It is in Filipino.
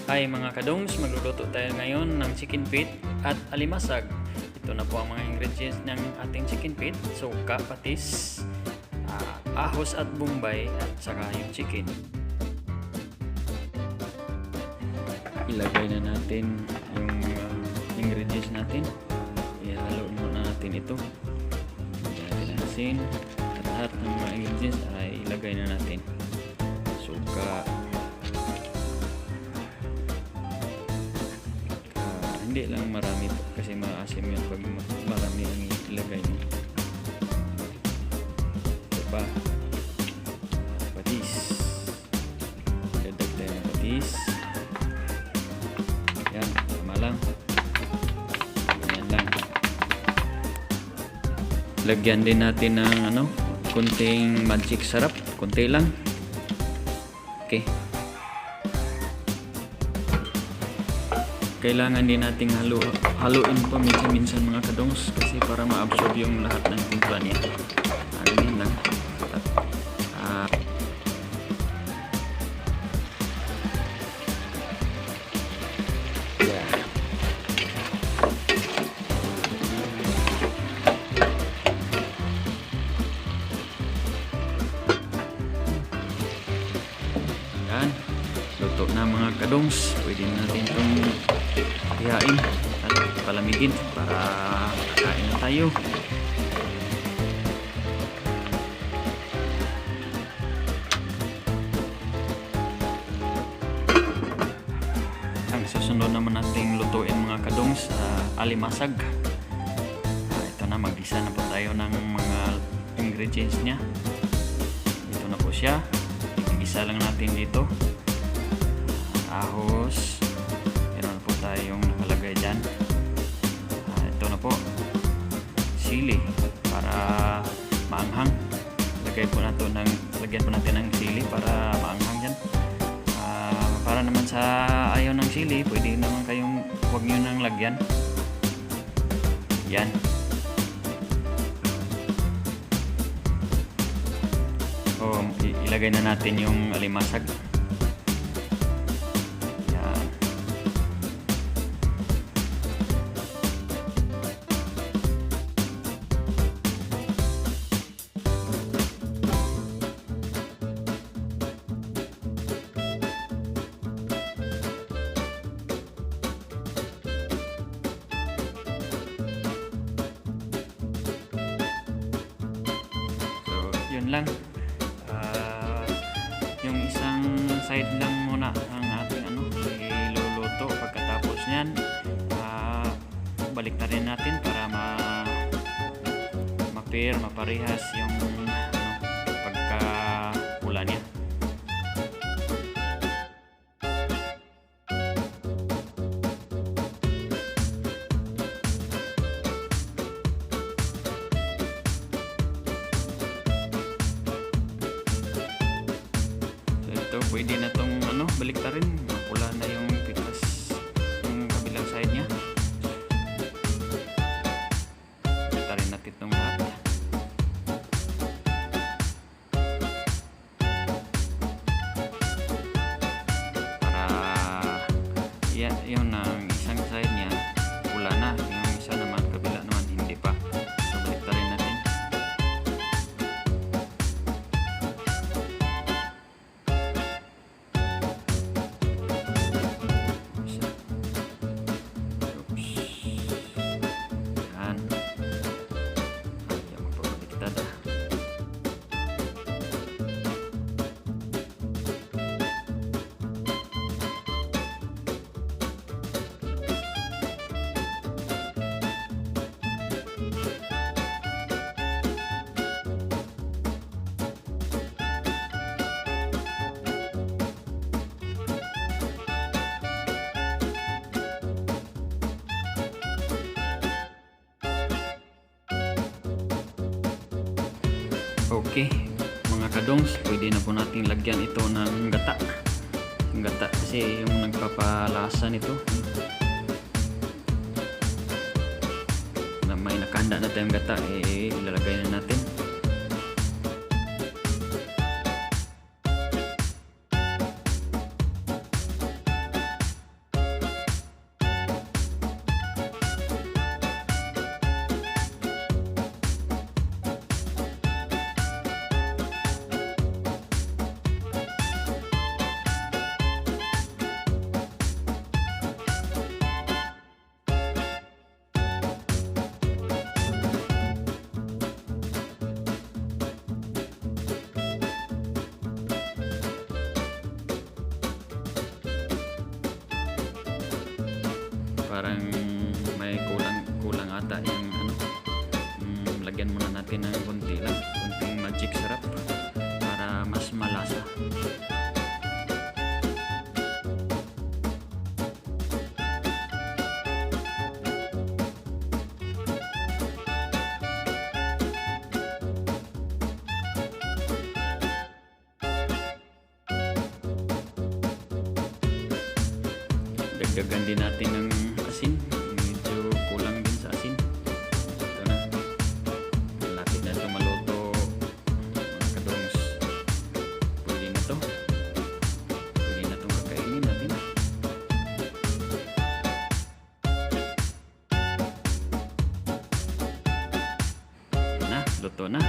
Ay mga kadongs, magluluto tayo ngayon ng chicken feet at alimasag. Ito na po ang mga ingredients ng ating chicken feet: suka, patis, ahos at bombay, at saka yung chicken. Ilagay na natin yung ingredients natin. Ihalo muna natin ito. Ilagay natin asin. At lahat ng mga ingredients ay ilagay na natin. Suka, hindi lang marami po kasi maasim yun pag marami ang ilagay mo. Diba? Patis. Dadagdag ng patis. Yan, tama lang. Ganyan lang. Lagyan din natin ng kunting magic sarap. Kunti lang. Okay. Kailangan din nating haluin pa minsan mga kadongs kasi para ma-absorb yung lahat ng timpla niya. Ganyan lang. Yeah. Yan. Luto na mga kadongs. Pwede natin itong ihain at palamigin para kain na tayo. Ang susunod naman nating lutuin mga kadongs, alimasag. Ito na, mag-isa na po tayo ng mga ingredients niya. Ito na po siya. Igisa lang natin dito. Ahos. Meron po tayong nakalagay dyan. Ito na po. Sili. Para maanghang. Lagyan po natin ng sili para maanghang dyan. Para naman sa ayaw ng sili, pwede naman kayong huwag nyo nang lagyan. Yan. Ilagay na natin yung alimasag. Yun lang. Yung isang side lang muna ang ating iluluto. Pagkatapos nyan, balik na rin natin para maparehas yung pagkapula niya. Pwede na tong balik na rin, mapula na yung pitas yung kabilang side nya. Balik rin natin itong lahat para yun ang isang side nya pula na, yung isa naman kabila naman hindi pa. So balik rin natin. Okay, mga kadongs, pwede na po natin lagyan ito ng gata. Yung gata kasi yung nagpapalasa nito. May nakahanda na tayong gata, ilalagay na natin. parang may kulang ata yung ano. Lagyan muna natin ng konti lang, konting magic syrup para mas malasa. Dagdagan din natin ng asin. Medyo kulang din sa asin. Ito na. Malapit na ito maluto, mga kadongs. Pwede na ito. Pwede na itong kakainin natin. Ito na, luto na.